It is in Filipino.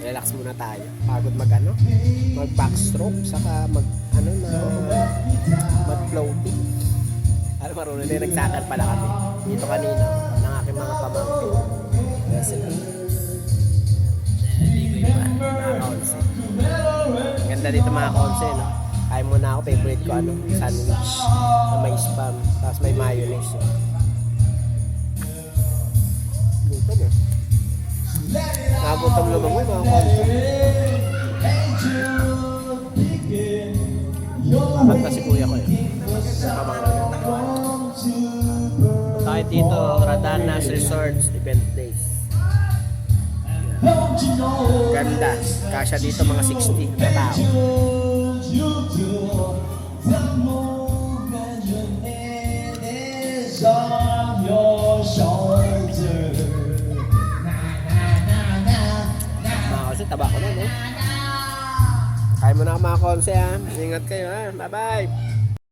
Relax muna tayo. Pagod mag backstroke, saka mag floating. Alam marunong na nagsakar pala kami. Dito kanina, ng aking mga pamangkin. Kasi ligoy pa, mga kaonse. Ganda dito mga kaonse, no? Kain muna ako, favorite ko sandwich na may spam, tapos may mayonnaise. Gutom eh. Nagutom naman ko mga kaonse. Kakanta si kuya ko eh. Tayo dito, Radanas Resorts Event Days. Ganda. Kasya dito mga 60 na tao. Mga kasi taba ko na, no? Kaya mo na mga konse ha. Ingat kayo ha. Bye bye.